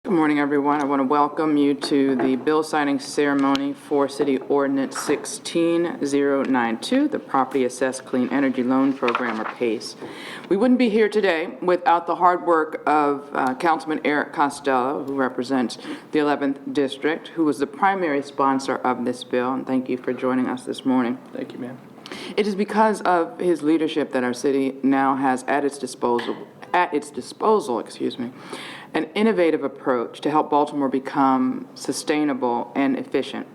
Good morning, everyone. I want to welcome you to the bill signing ceremony for City Ordinance 16092, the Property Assessed Clean Energy Loan Program, or PACE. We wouldn't be here today without the hard work of Councilman Eric Costello, who represents the 11th District, who was the primary sponsor of this bill, and thank you for joining us this morning. Thank you, ma'am. It is because of his leadership that our city now has at its disposal, an innovative approach to help Baltimore become sustainable and efficient.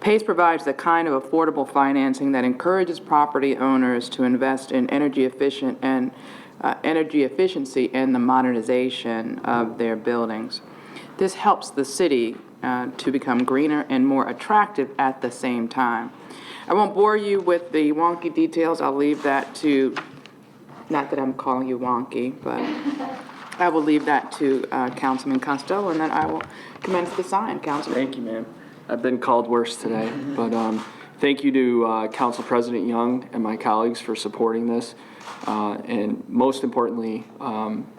PACE provides the kind of affordable financing that encourages property owners to invest in energy efficiency and the modernization of their buildings. This helps the city to become greener and more attractive at the same time. I won't bore you with the wonky details. I'll leave that to, not that I'm calling you wonky, but I will leave that to Councilman Costello, and then I will commence the sign. Councilman. Thank you, ma'am. I've been called worse today, but thank you to Council President Young and my colleagues for supporting this. And most importantly,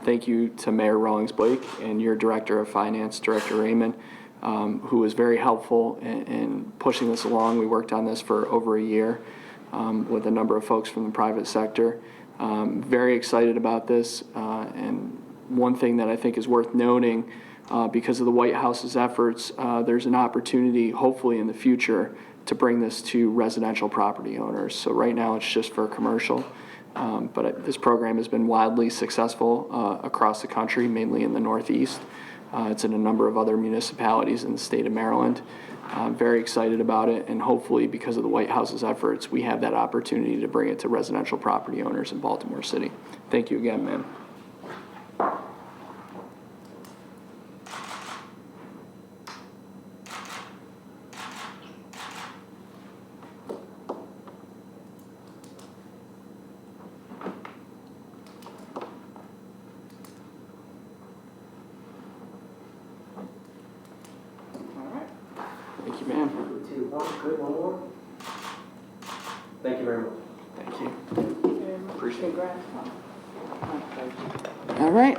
thank you to Mayor Rawlings-Blake and your Director of Finance, Director Raymond, who was very helpful in pushing this along. We worked on this for over a year with a number of folks from the private sector. Very excited about this, and one thing that I think is worth noting, because of the White House's efforts, there's an opportunity, hopefully in the future, to bring this to residential property owners. So right now it's just for commercial, but this program has been wildly successful across the country, mainly in the Northeast. It's in a number of other municipalities in the state of Maryland. Very excited about it, and hopefully because of the White House's efforts, we have that opportunity to bring it to residential property owners in Baltimore City. Thank you again, ma'am. Thank you, ma'am. 2, 1, good, one more. Thank you very much. Thank you. Appreciate it. All right.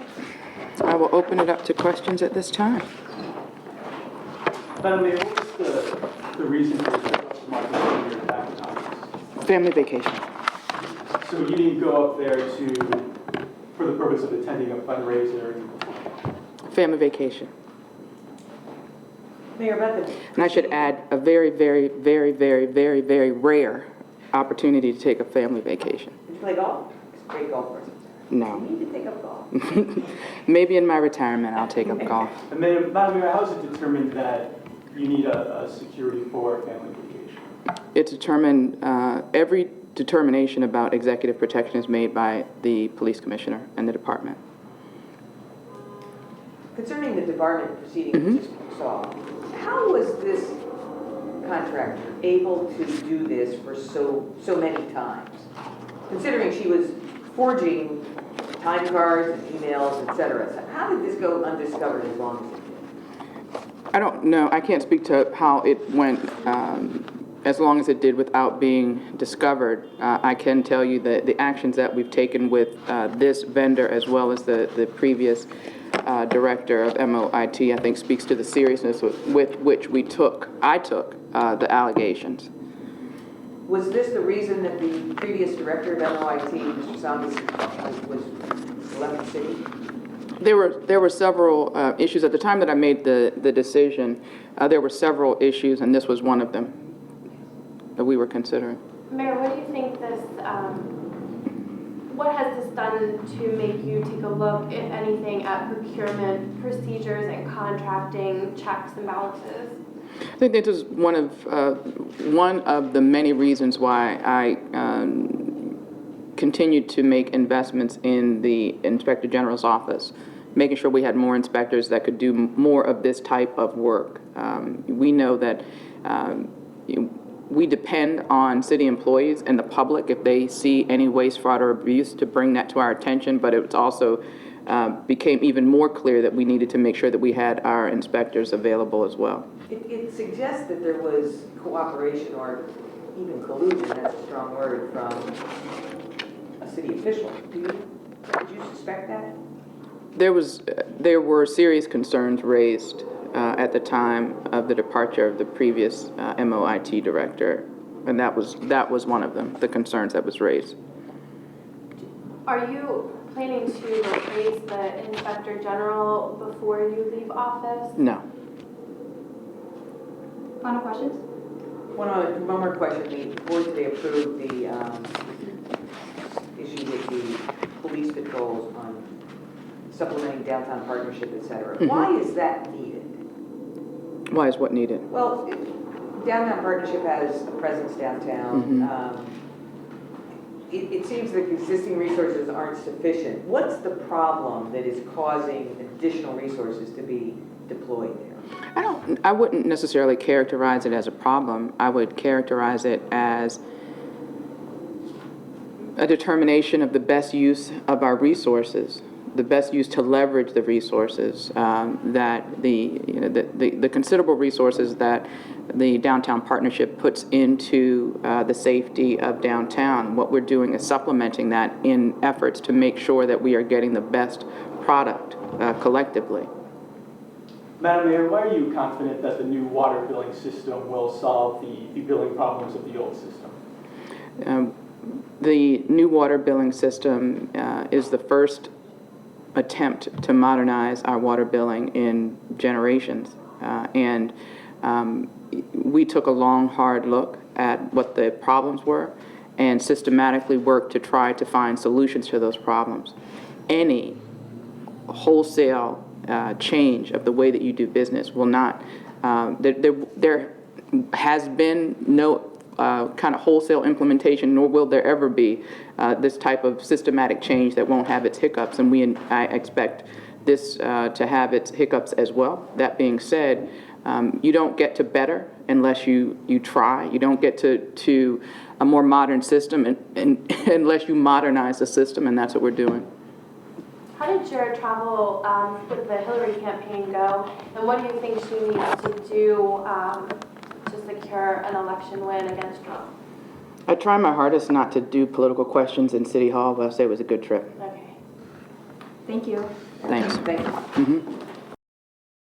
I will open it up to questions at this time. Madam Mayor, what was the reason for the market for your back in Congress? Family vacation. So you didn't go up there for the purpose of attending a fundraiser? Family vacation. Mayor, about the... And I should add a very, very, very, very, very, very rare opportunity to take a family vacation. Did you play golf? It's a great golf person. No. You need to take up golf. Maybe in my retirement I'll take up golf. And Madam Mayor, how is it determined that you need a security for a family vacation? It's determined, every determination about executive protection is made by the police commissioner and the department. Concerning the debarment proceeding we just saw, how was this contractor able to do this for so many times? Considering she was forging time cards and emails, etc. So how did this go undiscovered as long as it did? I don't know. I can't speak to how it went as long as it did without being discovered. I can tell you that the actions that we've taken with this vendor as well as the previous director of MOIT, I think speaks to the seriousness with which I took the allegations. Was this the reason that the previous director of MOIT, Mr. Saunders, was left the city? There were several issues. At the time that I made the decision, there were several issues, and this was one of them that we were considering. Mayor, what do you think what has this done to make you take a look, if anything, at procurement procedures and contracting checks and balances? I think this is one of the many reasons why I continued to make investments in the Inspector General's office, making sure we had more inspectors that could do more of this type of work. We know that we depend on city employees and the public if they see any waste, fraud, or abuse to bring that to our attention, but it also became even more clear that we needed to make sure that we had our inspectors available as well. It suggests that there was cooperation or even collusion, that's a strong word, from a city official. Did you suspect that? There were serious concerns raised at the time of the departure of the previous MOIT director, and that was one of them, the concerns that was raised. Are you planning to replace the Inspector General before you leave office? No. Final questions? One more question. The board today approved the issue with the police patrols on supplementing downtown partnership, et cetera. Why is that needed? Why is what needed? Well, downtown partnership has a presence downtown. It seems that existing resources aren't sufficient. What's the problem that is causing additional resources to be deployed there? I wouldn't necessarily characterize it as a problem. I would characterize it as a determination of the best use of our resources, the best use to leverage the resources that the considerable resources that the downtown partnership puts into the safety of downtown. What we're doing is supplementing that in efforts to make sure that we are getting the best product collectively. Madam Mayor, why are you confident that the new water billing system will solve the billing problems of the old system? The new water billing system is the first attempt to modernize our water billing in generations. And we took a long, hard look at what the problems were and systematically worked to try to find solutions to those problems. Any wholesale change of the way that you do business will not, there has been no kind of wholesale implementation, nor will there ever be this type of systematic change that won't have its hiccups, and I expect this to have its hiccups as well. That being said, you don't get to better unless you try. You don't get to a more modern system unless you modernize the system, and that's what we're doing. How did your travel with the Hillary campaign go, and what do you think she needs to do to secure an election win against Trump? I try my hardest not to do political questions in City Hall, but I'll say it was a good trip. Okay. Thank you. Thanks. Thank you.